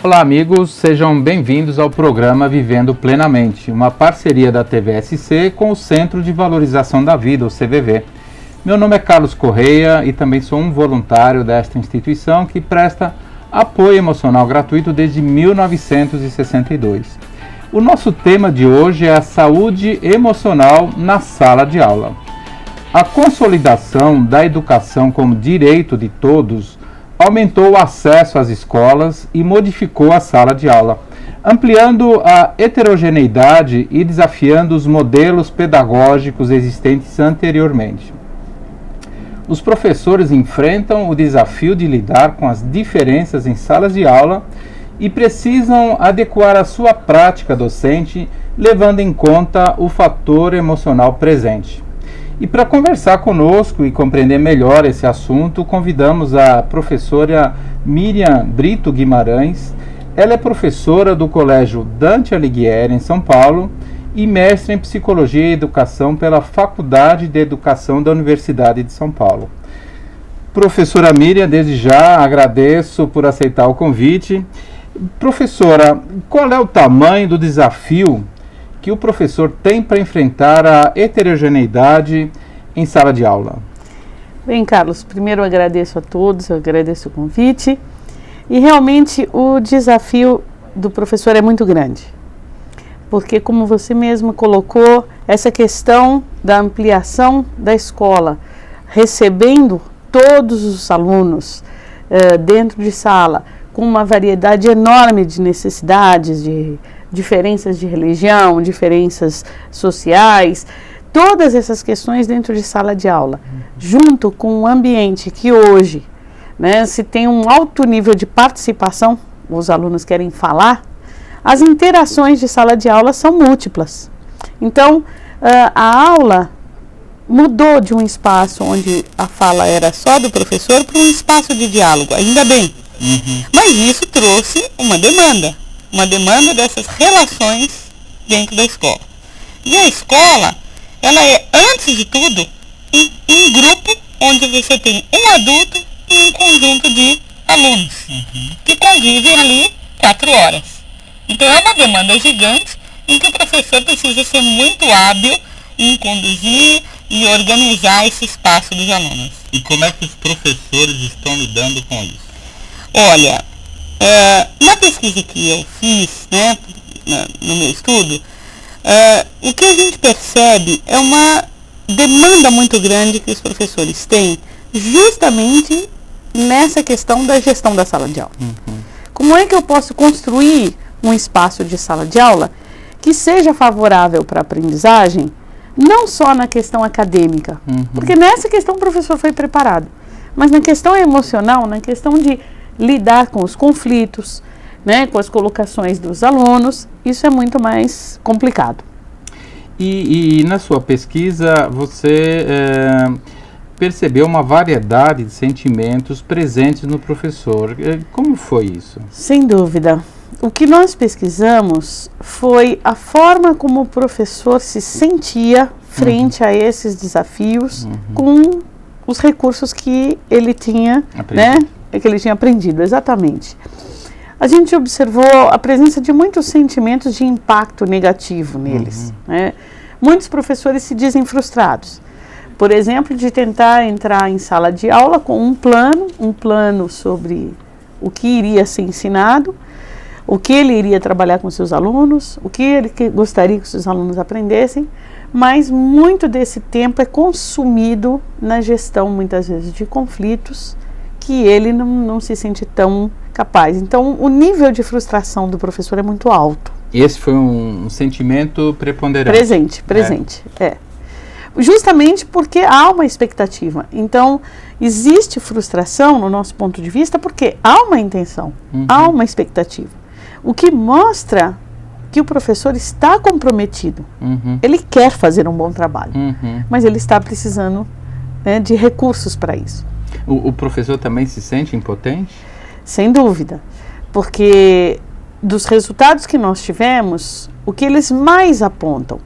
Olá amigos, sejam bem-vindos ao programa Vivendo Plenamente, uma parceria da TVSC com o Centro de Valorização da Vida, o CVV. Meu nome é Carlos Correia e também sou um voluntário desta instituição que presta apoio emocional gratuito desde 1962. O nosso tema de hoje é a saúde emocional na sala de aula. A consolidação da educação como direito de todos aumentou o acesso às escolas e modificou a sala de aula, ampliando a heterogeneidade e desafiando os modelos pedagógicos existentes anteriormente. Os professores enfrentam o desafio de lidar com as diferenças em salas de aula e precisam adequar a sua prática docente, levando em conta o fator emocional presente. E para conversar conosco e compreender melhor esse assunto, convidamos a professora Miriam Brito Guimarães. Ela é professora do Colégio Dante Alighieri, em São Paulo, e mestre em Psicologia e Educação pela Faculdade de Educação da Universidade de São Paulo. Professora Miriam, desde já agradeço por aceitar o convite. Professora, qual é o tamanho do desafio que o professor tem para enfrentar a heterogeneidade em sala de aula? Bem, Carlos, primeiro eu agradeço a todos, eu agradeço o convite. E realmente o desafio do professor é muito grande. Porque, como você mesmo colocou, essa questão da ampliação da escola, recebendo todos os alunos dentro de sala, com uma variedade enorme de necessidades, de diferenças de religião, diferenças sociais, todas essas questões dentro de sala de aula, junto com um ambiente que hoje, se tem um alto nível de participação, os alunos querem falar, as interações de sala de aula são múltiplas. Então, a aula mudou de um espaço onde a fala era só do professor para um espaço de diálogo, ainda bem. Mas isso trouxe uma demanda dessas relações dentro da escola. E a escola, ela é, antes de tudo, um grupo onde você tem um adulto e um conjunto de alunos que convivem ali 4 horas. Então é uma demanda gigante em que o professor precisa ser muito hábil em conduzir e organizar esse espaço dos alunos. E como é que os professores estão lidando com isso? Olha, na pesquisa que eu fiz, no meu estudo, o que a gente percebe é uma demanda muito grande que os professores têm justamente nessa questão da gestão da sala de aula. Como é que eu posso construir um espaço de sala de aula que seja favorável para a aprendizagem, não só na questão acadêmica, porque nessa questão o professor foi preparado, mas na questão emocional, na questão de lidar com os conflitos, com as colocações dos alunos, isso é muito mais complicado. E na sua pesquisa você percebeu uma variedade de sentimentos presentes no professor. Como foi isso? Sem dúvida. O que nós pesquisamos foi a forma como o professor se sentia frente a esses desafios com os recursos que ele tinha, que ele tinha aprendido, exatamente. A gente observou a presença de muitos sentimentos de impacto negativo neles. Muitos professores se dizem frustrados. Por exemplo, de tentar entrar em sala de aula com um plano sobre o que iria ser ensinado, o que ele iria trabalhar com seus alunos, o que ele gostaria que seus alunos aprendessem, mas muito desse tempo é consumido na gestão, muitas vezes, de conflitos, que ele não se sente tão capaz. Então, o nível de frustração do professor é muito alto. E esse foi um sentimento preponderante? Presente. Justamente porque há uma expectativa. Então, existe frustração, no nosso ponto de vista, porque há uma intenção, há uma expectativa. O que mostra que o professor está comprometido. Ele quer fazer um bom trabalho, mas ele está precisando de recursos para isso. O professor também se sente impotente? Sem dúvida, porque dos resultados que nós tivemos, o que eles mais apontam,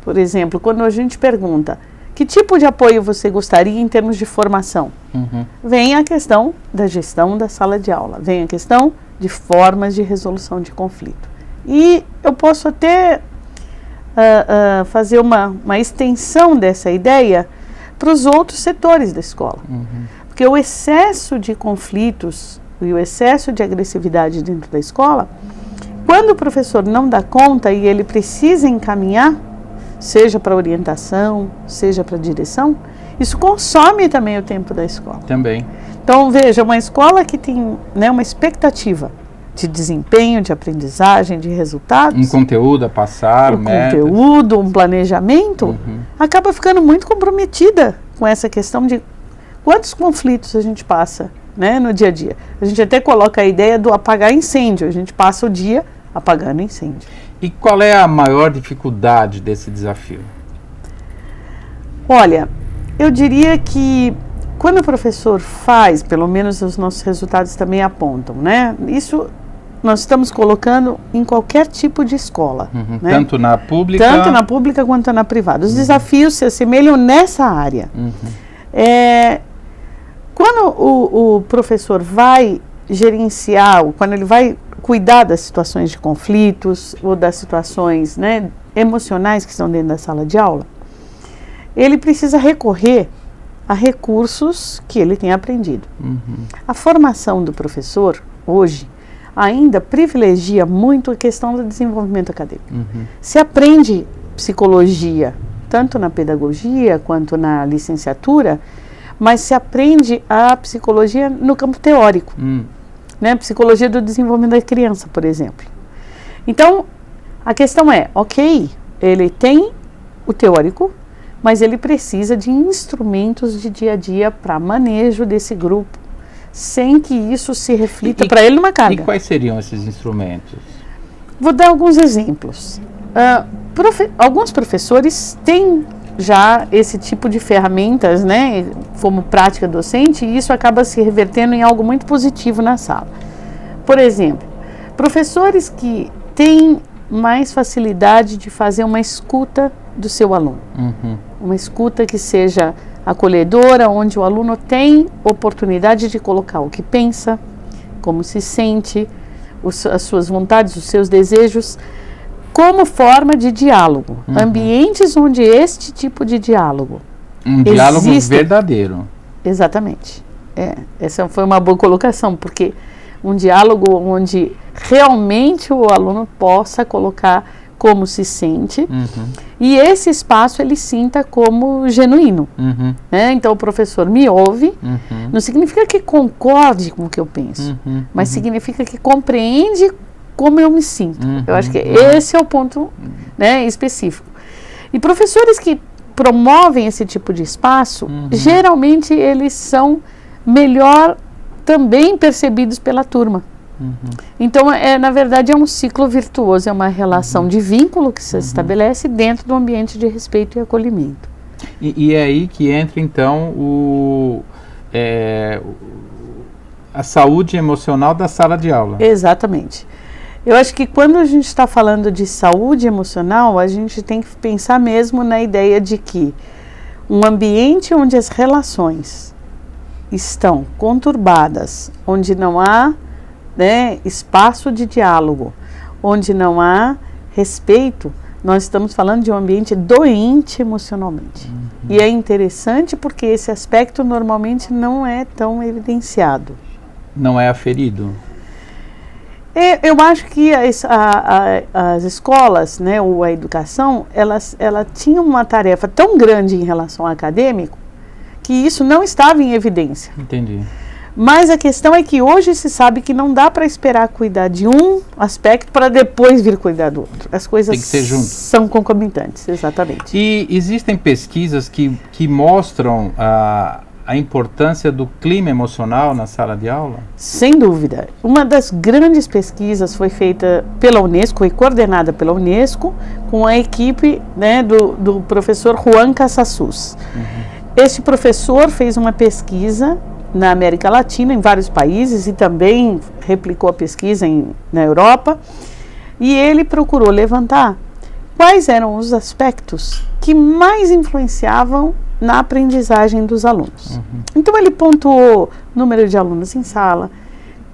por exemplo, quando a gente pergunta Que tipo de apoio você gostaria em termos de formação? Vem a questão da gestão da sala de aula, vem a questão de formas de resolução de conflito. E eu posso até fazer uma extensão dessa ideia para os outros setores da escola. Porque o excesso de conflitos e o excesso de agressividade dentro da escola, quando o professor não dá conta e ele precisa encaminhar, seja para orientação, seja para direção, isso consome também o tempo da escola. Também. Então, veja, uma escola que tem, né, uma expectativa de desempenho, de aprendizagem, de resultados. Um conteúdo a passar, metas. Conteúdo, um planejamento, acaba ficando muito comprometida com essa questão de quantos conflitos a gente passa, né, no dia a dia. A gente até coloca a ideia do apagar incêndio, a gente passa o dia apagando incêndio. E qual é a maior dificuldade desse desafio? Olha, eu diria que quando o professor faz, pelo menos os nossos resultados também apontam, né? Isso nós estamos colocando em qualquer tipo de escola. Né? Tanto na pública... Tanto na pública quanto na privada. Os desafios se assemelham nessa área. Quando o professor vai gerenciar, quando ele vai cuidar das situações de conflitos ou das situações, né, emocionais que estão dentro da sala de aula, ele precisa recorrer a recursos que ele tem aprendido. A formação do professor, hoje, ainda privilegia muito a questão do desenvolvimento acadêmico. Se aprende psicologia, tanto na pedagogia quanto na licenciatura, mas se aprende a psicologia no campo teórico, né? Psicologia do desenvolvimento da criança, por exemplo. Então, a questão é, ok, ele tem o teórico, mas ele precisa de instrumentos de dia a dia para manejo desse grupo, sem que isso se reflita para ele numa carga. E quais seriam esses instrumentos? Vou dar alguns exemplos. Alguns professores têm já esse tipo de ferramentas, né, como prática docente, e isso acaba se revertendo em algo muito positivo na sala. Por exemplo, professores que têm mais facilidade de fazer uma escuta do seu aluno. Uma escuta que seja acolhedora, onde o aluno tem oportunidade de colocar o que pensa, como se sente, as suas vontades, os seus desejos, como forma de diálogo. Ambientes onde este tipo de diálogo diálogo verdadeiro. Exatamente. Essa foi uma boa colocação, porque um diálogo onde realmente o aluno possa colocar como se sente e esse espaço ele sinta como genuíno. Né? Então o professor me ouve, não significa que concorde com o que eu penso, mas significa que compreende como eu me sinto. Eu acho que esse é o ponto, né, específico. E professores que promovem esse tipo de espaço, geralmente eles são melhor também percebidos pela turma. Então, na verdade, é um ciclo virtuoso, é uma relação de vínculo que se estabelece dentro do ambiente de respeito e acolhimento. E é aí que entra, então, a saúde emocional da sala de aula. Exatamente. Eu acho que quando a gente está falando de saúde emocional, a gente tem que pensar mesmo na ideia de que um ambiente onde as relações estão conturbadas, onde não há, né, espaço de diálogo, onde não há respeito, nós estamos falando de um ambiente doente emocionalmente. E é interessante porque esse aspecto normalmente não é tão evidenciado. Não é aferido? Eu acho que as escolas, né, ou a educação, ela tinha uma tarefa tão grande em relação ao acadêmico que isso não estava em evidência. Entendi. Mas a questão é que hoje se sabe que não dá para esperar cuidar de um aspecto para depois vir cuidar do outro. As coisas tem que ser junto. São concomitantes, exatamente. E existem pesquisas que mostram a importância do clima emocional na sala de aula? Sem dúvida. Uma das grandes pesquisas foi feita pela Unesco e coordenada pela Unesco com a equipe, né, do professor Juan Casasus. Este professor fez uma pesquisa na América Latina, em vários países, e também replicou a pesquisa na Europa, e ele procurou levantar quais eram os aspectos que mais influenciavam na aprendizagem dos alunos. Então ele pontuou número de alunos em sala,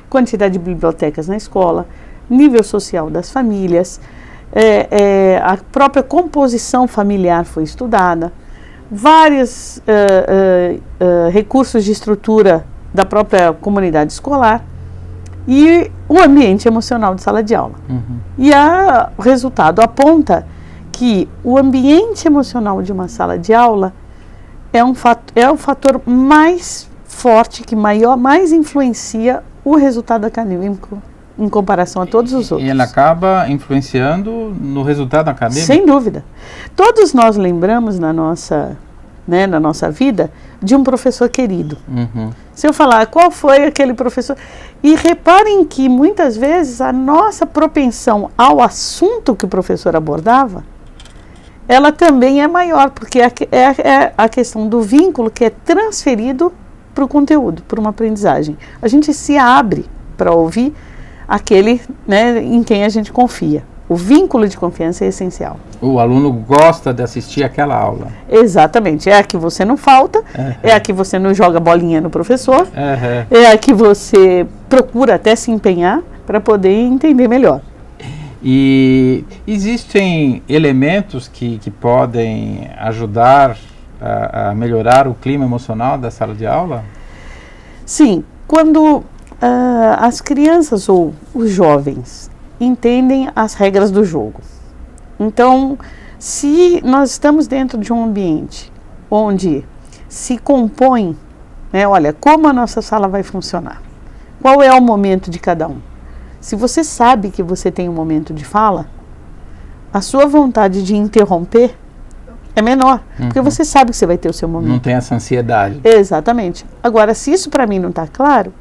quantidade de bibliotecas na escola, nível social das famílias, a própria composição familiar foi estudada, vários recursos de estrutura da própria comunidade escolar e o ambiente emocional de sala de aula. E o resultado aponta que o ambiente emocional de uma sala de aula é o fator mais forte, que mais influencia o resultado acadêmico em comparação a todos os outros. E ele acaba influenciando no resultado acadêmico? Sem dúvida. Todos nós lembramos na nossa vida de um professor querido. Se eu falar qual foi aquele professor... E reparem que muitas vezes a nossa propensão ao assunto que o professor abordava, ela também é maior, porque é a questão do vínculo que é transferido para o conteúdo, para uma aprendizagem. A gente se abre para ouvir aquele, né, em quem a gente confia. O vínculo de confiança é essencial. O aluno gosta de assistir aquela aula. Exatamente. É a que você não falta, é a que você não joga bolinha no professor, é a que você procura até se empenhar para poder entender melhor. E existem elementos que podem ajudar a melhorar o clima emocional da sala de aula? Sim, quando as crianças ou os jovens entendem as regras do jogo. Então, se nós estamos dentro de um ambiente onde se compõe, né, olha, como a nossa sala vai funcionar, qual é o momento de cada um. Se você sabe que você tem um momento de fala, a sua vontade de interromper é menor, porque você sabe que você vai ter o seu momento. Não tem essa ansiedade. Exatamente. Agora, se isso para mim não está claro,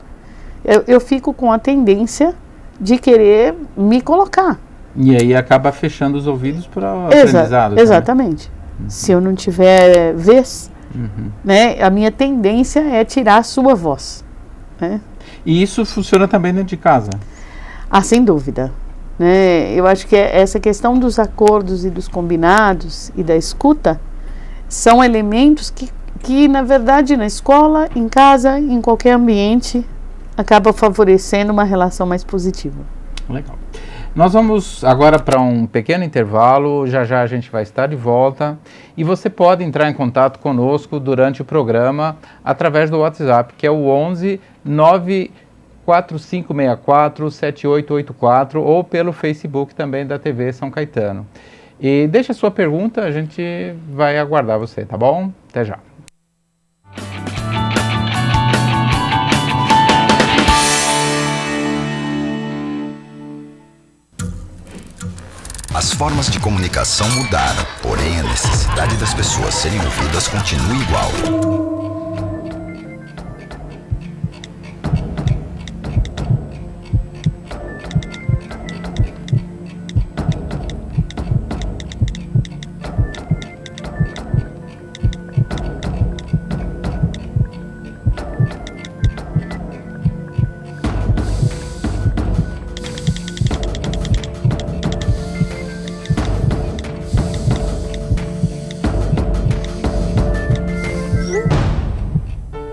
eu fico com a tendência de querer me colocar. E aí acaba fechando os ouvidos para o aprendizado. Exatamente. Se eu não tiver vez, né, a minha tendência é tirar a sua voz. Né? E isso funciona também dentro de casa? Ah, sem dúvida. Né? Eu acho que essa questão dos acordos e dos combinados e da escuta são elementos que na verdade, na escola, em casa, em qualquer ambiente, acaba favorecendo uma relação mais positiva. Legal. Nós vamos agora para um pequeno intervalo, já a gente vai estar de volta e você pode entrar em contato conosco durante o programa através do WhatsApp, que é o 11 94564 7884 ou pelo Facebook também da TV São Caetano. E deixa a sua pergunta, a gente vai aguardar você, tá bom? Até já. As formas de comunicação mudaram, porém a necessidade das pessoas serem ouvidas continua igual.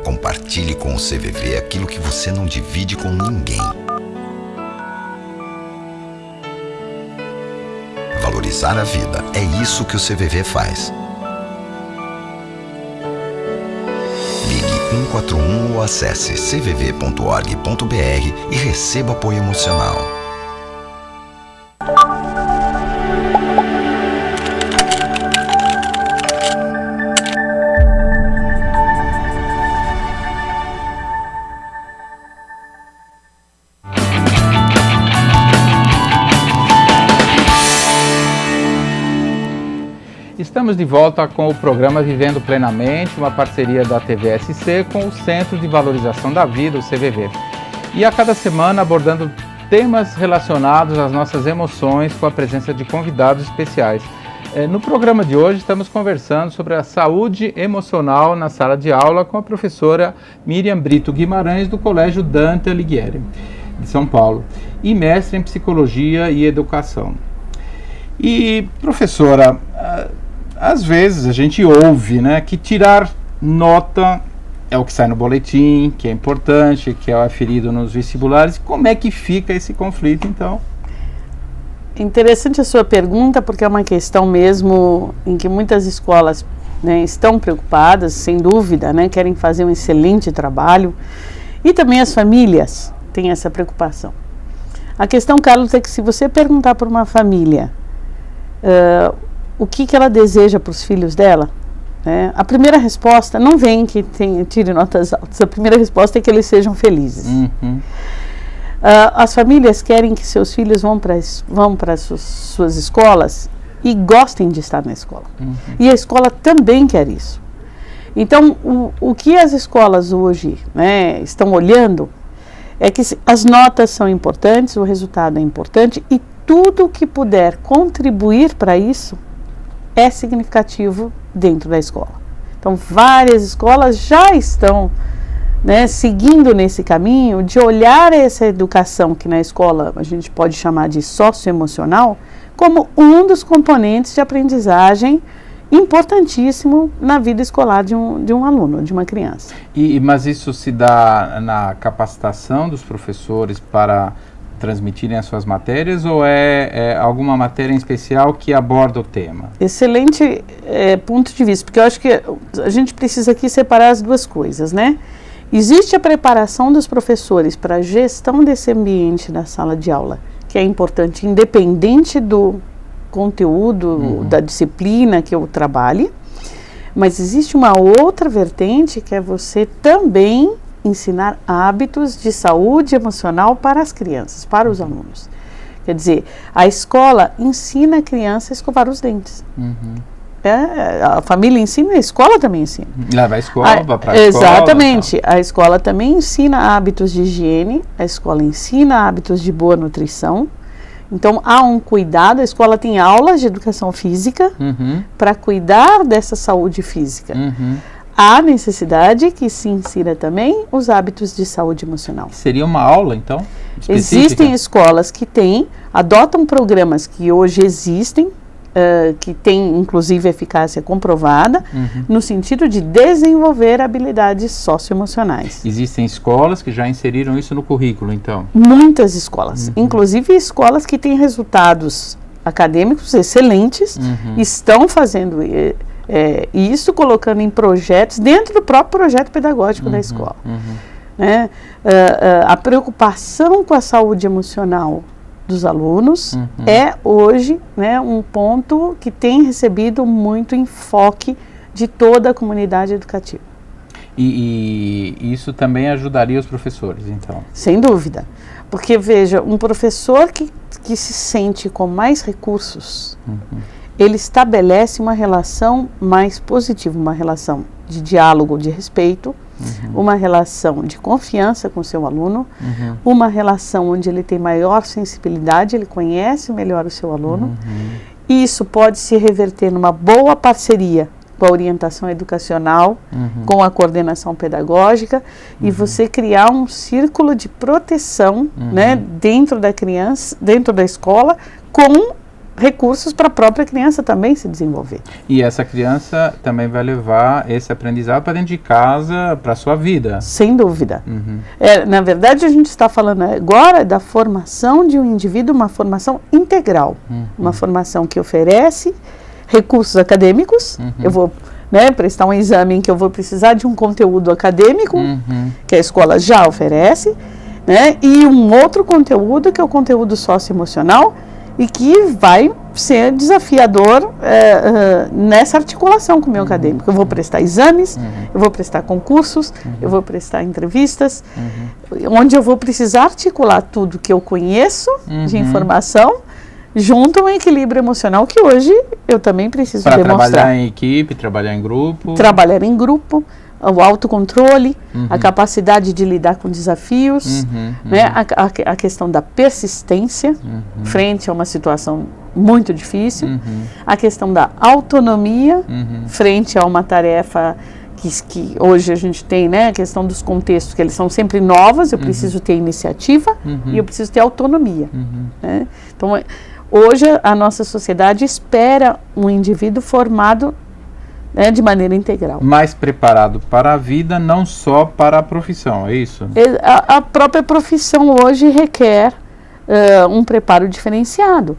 Compartilhe com o CVV aquilo que você não divide com ninguém. Valorizar a vida, é isso que o CVV faz. Ligue 141 ou acesse cvv.org.br e receba apoio emocional. Estamos de volta com o programa Vivendo Plenamente, uma parceria da TVSC com o Centro de Valorização da Vida, o CVV. E a cada semana abordando temas relacionados às nossas emoções com a presença de convidados especiais. No programa de hoje estamos conversando sobre a saúde emocional na sala de aula com a professora Miriam Brito Guimarães do Colégio Dante Alighieri, de São Paulo, e mestre em Psicologia e Educação. E, professora, às vezes a gente ouve, né, que tirar nota é o que sai no boletim, que é importante, que é aferido nos vestibulares. Como é que fica esse conflito, então? Interessante a sua pergunta, porque é uma questão mesmo em que muitas escolas, né, estão preocupadas, sem dúvida, né, querem fazer um excelente trabalho, e também as famílias têm essa preocupação. A questão, Carlos, é que se você perguntar para uma família o que ela deseja para os filhos dela, né, a primeira resposta não vem que tire notas altas, a primeira resposta é que eles sejam felizes. Uhum. As famílias querem que seus filhos vão para suas escolas e gostem de estar na escola. Uhum. E a escola também quer isso. Então, o que as escolas hoje, né, estão olhando é que as notas são importantes, o resultado é importante e tudo que puder contribuir para isso é significativo dentro da escola. Então, várias escolas já estão, né, seguindo nesse caminho de olhar essa educação que na escola a gente pode chamar de socioemocional como um dos componentes de aprendizagem importantíssimo na vida escolar de um aluno, de uma criança. Mas isso se dá na capacitação dos professores para transmitirem as suas matérias, ou é alguma matéria em especial que aborda o tema? Excelente ponto de vista, porque eu acho que a gente precisa aqui separar as duas coisas, né? Existe a preparação dos professores para a gestão desse ambiente na sala de aula, que é importante, independente do conteúdo, da disciplina que eu trabalhe, mas existe uma outra vertente que é você também ensinar hábitos de saúde emocional para as crianças, para os alunos. Quer dizer, a escola ensina a criança a escovar os dentes. Uhum. A família ensina, a escola também ensina. Leva a escola para a escola. Exatamente. A escola também ensina hábitos de higiene, a escola ensina hábitos de boa nutrição. Então, há um cuidado, a escola tem aulas de educação física para cuidar dessa saúde física. Uhum. Há necessidade que se insira também os hábitos de saúde emocional. Seria uma aula, então, específica? Existem escolas que adotam programas que hoje existem, que têm, inclusive, eficácia comprovada, no sentido de desenvolver habilidades socioemocionais. Existem escolas que já inseriram isso no currículo, então? Muitas escolas, inclusive escolas que têm resultados acadêmicos excelentes, estão fazendo isso, colocando em projetos, dentro do próprio projeto pedagógico da escola. Né? A preocupação com a saúde emocional dos alunos é hoje, né, um ponto que tem recebido muito enfoque de toda a comunidade educativa. E isso também ajudaria os professores, então? Sem dúvida. Porque, veja, um professor que se sente com mais recursos, ele estabelece uma relação mais positiva, uma relação de diálogo, de respeito, uma relação de confiança com o seu aluno, uma relação onde ele tem maior sensibilidade, ele conhece melhor o seu aluno, e isso pode se reverter numa boa parceria com a orientação educacional, com a coordenação pedagógica, e você criar um círculo de proteção, né, dentro da criança, dentro da escola, com recursos para a própria criança também se desenvolver. E essa criança também vai levar esse aprendizado para dentro de casa, para a sua vida. Sem dúvida. Na verdade, a gente está falando agora da formação de um indivíduo, uma formação integral, uma formação que oferece recursos acadêmicos. Eu vou, né, prestar um exame em que eu vou precisar de um conteúdo acadêmico, que a escola já oferece, né, e um outro conteúdo que é o conteúdo socioemocional, e que vai ser desafiador nessa articulação com o meu acadêmico. Eu vou prestar exames, eu vou prestar concursos, eu vou prestar entrevistas, onde eu vou precisar articular tudo que eu conheço de informação, junto a um equilíbrio emocional que hoje eu também preciso demonstrar. Para trabalhar em equipe, trabalhar em grupo. Trabalhar em grupo, o autocontrole, a capacidade de lidar com desafios, né, a questão da persistência frente a uma situação muito difícil, a questão da autonomia frente a uma tarefa que hoje a gente tem, né, a questão dos contextos, que eles são sempre novos, eu preciso ter iniciativa e eu preciso ter autonomia. Né? Então, Hoje a nossa sociedade espera um indivíduo formado, né, de maneira integral. Mais preparado para a vida, não só para a profissão, é isso? A própria profissão hoje requer um preparo diferenciado.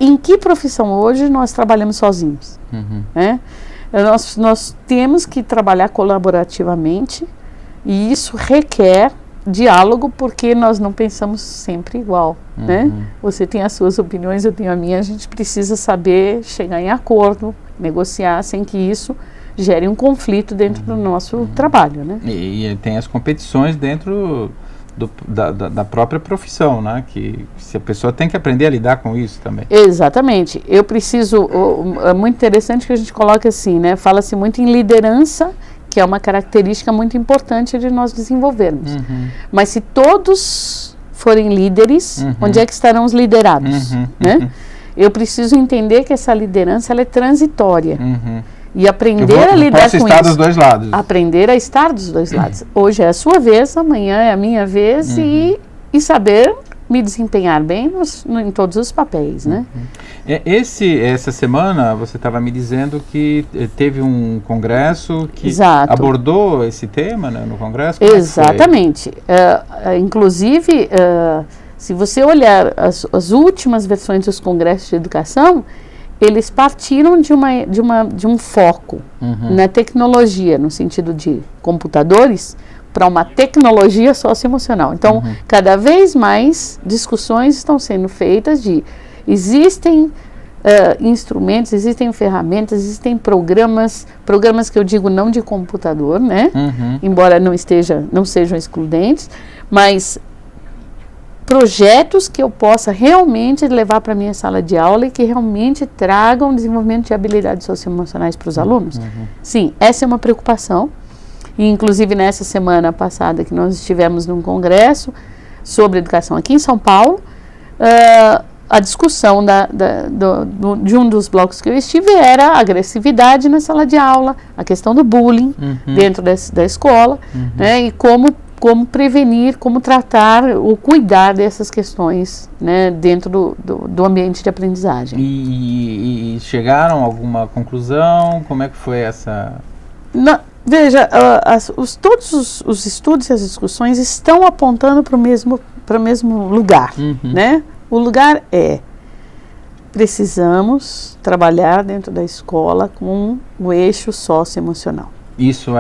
Em que profissão hoje nós trabalhamos sozinhos? Né? Nós temos que trabalhar colaborativamente, e isso requer diálogo, porque nós não pensamos sempre igual, né? Você tem as suas opiniões, eu tenho a minha, a gente precisa saber chegar em acordo, negociar, sem que isso gere um conflito dentro do nosso trabalho, né? E tem as competições dentro da própria profissão, né? Que se a pessoa tem que aprender a lidar com isso também. Exatamente. Eu preciso, é muito interessante que a gente coloque assim, né? Fala-se muito em liderança, que é uma característica muito importante de nós desenvolvermos. Mas se todos forem líderes, onde é que estarão os liderados? Né? Eu preciso entender que essa liderança ela é transitória. E aprender a lidar com isso. Estar dos dois lados. Aprender a estar dos dois lados. Hoje é a sua vez, amanhã é a minha vez, e saber me desempenhar bem em todos os papéis, né? Essa semana você estava me dizendo que teve um congresso que Exato. abordou esse tema, né, no congresso? Exatamente. Inclusive, se você olhar as últimas versões dos congressos de educação, eles partiram de um foco na tecnologia, no sentido de computadores, para uma tecnologia socioemocional. Então, cada vez mais discussões estão sendo feitas existem instrumentos, existem ferramentas, existem programas que eu digo não de computador, né? Embora não sejam excludentes, mas projetos que eu possa realmente levar para a minha sala de aula e que realmente tragam desenvolvimento de habilidades socioemocionais para os alunos. Sim, essa é uma preocupação. E, inclusive, nessa semana passada que nós estivemos num congresso sobre educação aqui em São Paulo, a discussão de um dos blocos que eu estive era a agressividade na sala de aula, a questão do bullying dentro da escola, né, e como prevenir, como tratar ou cuidar dessas questões, né, dentro do ambiente de aprendizagem. E chegaram a alguma conclusão? Como é que foi essa... Veja, todos os estudos e as discussões estão apontando para o mesmo lugar, né? O lugar precisamos trabalhar dentro da escola com o eixo socioemocional. Isso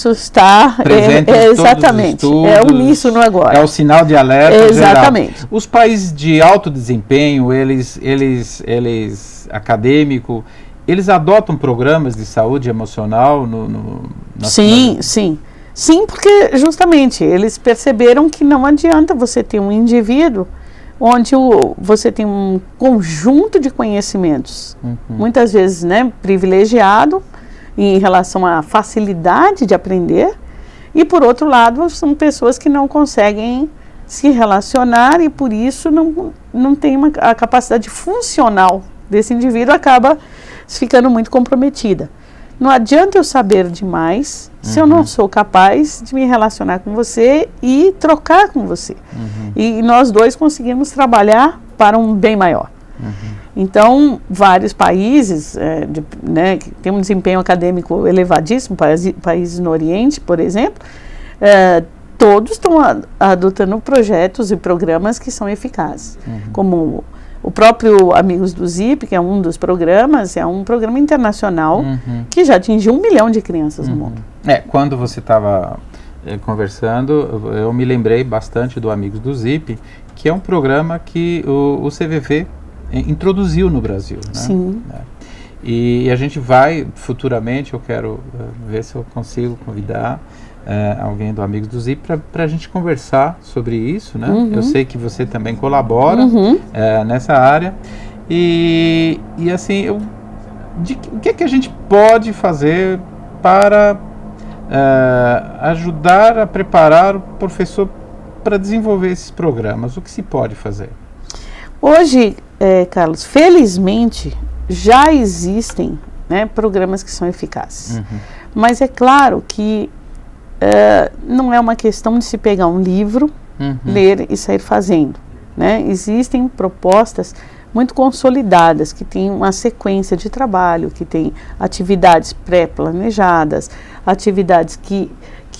está presente em exatamente, todos os estudos, é uníssono agora. É o sinal de alerta exatamente. Geral. Os países de alto desempenho, eles acadêmico, eles adotam programas de saúde emocional Sim, porque justamente eles perceberam que não adianta você ter um indivíduo onde você tem um conjunto de conhecimentos, muitas vezes, né, privilegiado em relação à facilidade de aprender, e por outro lado são pessoas que não conseguem se relacionar e por isso não tem a capacidade funcional desse indivíduo, acaba ficando muito comprometida. Não adianta eu saber demais se eu não sou capaz de me relacionar com você e trocar com você. E nós dois conseguimos trabalhar para um bem maior. Então, vários países né, que têm um desempenho acadêmico elevadíssimo, países no Oriente, por exemplo, todos estão adotando projetos e programas que são eficazes, como o próprio Amigos do Zip, que é um dos programas, é um programa internacional que já atingiu 1 milhão de crianças no mundo. Quando você estava conversando, eu me lembrei bastante do Amigos do Zip, que é um programa que o CVV introduziu no Brasil. Né? Sim. E a gente vai, futuramente, eu quero ver se eu consigo convidar alguém do Amigos do Zip para a gente conversar sobre isso, né? Eu sei que você também colabora nessa área e assim, o que é que a gente pode fazer para ajudar a preparar o professor para desenvolver esses programas? O que se pode fazer? Hoje, Carlos, felizmente já existem, né, programas que são eficazes, mas é claro que não é uma questão de se pegar um livro, ler e sair fazendo. né? Existem propostas muito consolidadas, que tem uma sequência de trabalho, que tem atividades pré-planejadas, atividades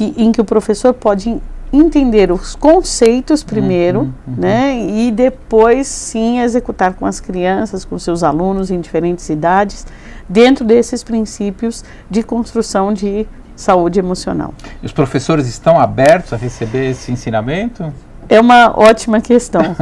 em que o professor pode entender os conceitos primeiro, né, e depois sim executar com as crianças, com seus alunos em diferentes idades, dentro desses princípios de construção de saúde emocional. E os professores estão abertos a receber esse ensinamento? É uma ótima questão.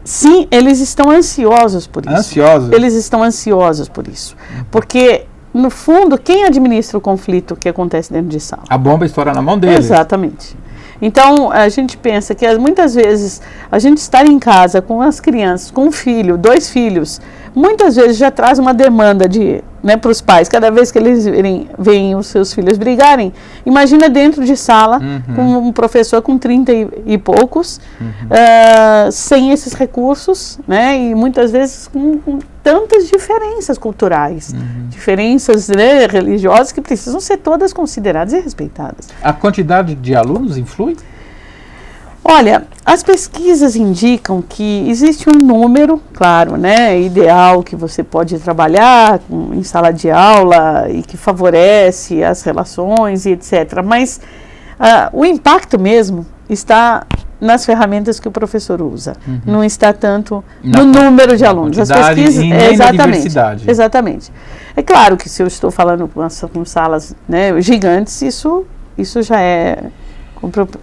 Sim, eles estão ansiosos por isso. Ansiosos? Eles estão ansiosos por isso. Porque, no fundo, quem administra o conflito que acontece dentro de sala? A bomba estoura na mão deles. Exatamente. Então, a gente pensa que muitas vezes a gente estar em casa com as crianças, com um filho, 2 filhos, muitas vezes já traz uma demanda para os pais. Cada vez que eles veem os seus filhos brigarem, imagina dentro de sala com um professor com 30 e poucos, sem esses recursos, né, e muitas vezes com tantas diferenças culturais, diferenças, né, religiosas que precisam ser todas consideradas e respeitadas. A quantidade de alunos influi? Olha, as pesquisas indicam que existe um número, claro, né, ideal que você pode trabalhar em sala de aula e que favorece as relações e etc. Mas o impacto mesmo está nas ferramentas que o professor usa, não está tanto no número de alunos. As pesquisas, exatamente. É claro que se eu estou falando com salas, né, gigantes, isso já é complicado.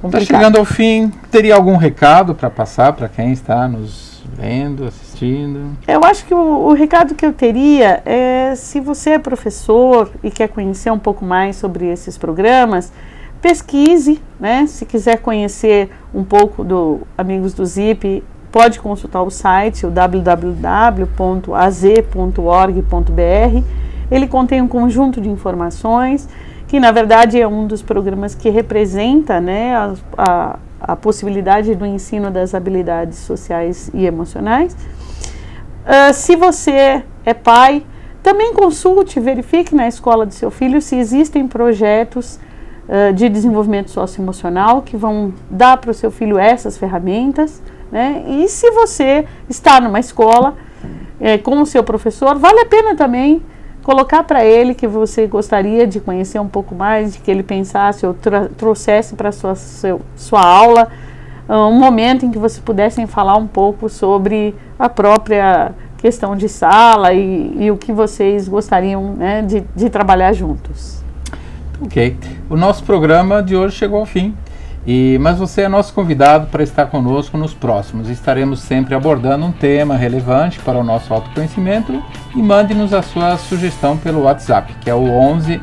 Está chegando ao fim, teria algum recado para passar para quem está nos vendo, assistindo? Eu acho que o recado que eu teria é, se você é professor e quer conhecer um pouco mais sobre esses programas, pesquise, né? Se quiser conhecer um pouco do Amigos do Zip, pode consultar o site, o www.az.org.br. Ele contém um conjunto de informações que, na verdade, é um dos programas que representa, né, a possibilidade do ensino das habilidades sociais e emocionais. Se você é pai, também consulte, verifique na escola do seu filho se existem projetos de desenvolvimento socioemocional que vão dar para o seu filho essas ferramentas, né? E se você está numa escola com o seu professor, vale a pena também colocar para ele que você gostaria de conhecer um pouco mais, de que ele pensasse ou trouxesse para sua aula um momento em que vocês pudessem falar um pouco sobre a própria questão de sala e o que vocês gostariam, né, de trabalhar juntos. Ok. O nosso programa de hoje chegou ao fim. Mas você é nosso convidado para estar conosco nos próximos. Estaremos sempre abordando um tema relevante para o nosso autoconhecimento e mande-nos a sua sugestão pelo WhatsApp, que é o 11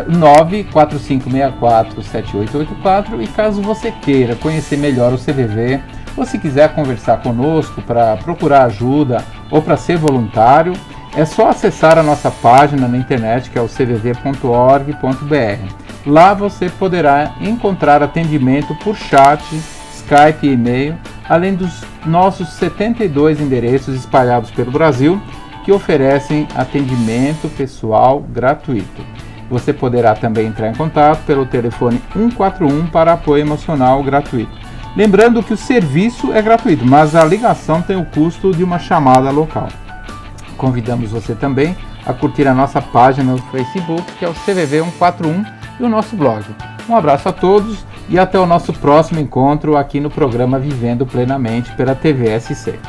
945647884. E caso você queira conhecer melhor o CVV, ou se quiser conversar conosco para procurar ajuda ou para ser voluntário, é só acessar a nossa página na internet, que é o cvv.org.br. Lá você poderá encontrar atendimento por chat, Skype e e-mail, além dos nossos 72 endereços espalhados pelo Brasil, que oferecem atendimento pessoal gratuito. Você poderá também entrar em contato pelo telefone 141 para apoio emocional gratuito. Lembrando que o serviço é gratuito, mas a ligação tem o custo de uma chamada local. Convidamos você também a curtir a nossa página no Facebook, que é o CVV 141, e o nosso blog. Um abraço a todos e até o nosso próximo encontro aqui no programa Vivendo Plenamente pela TVSC.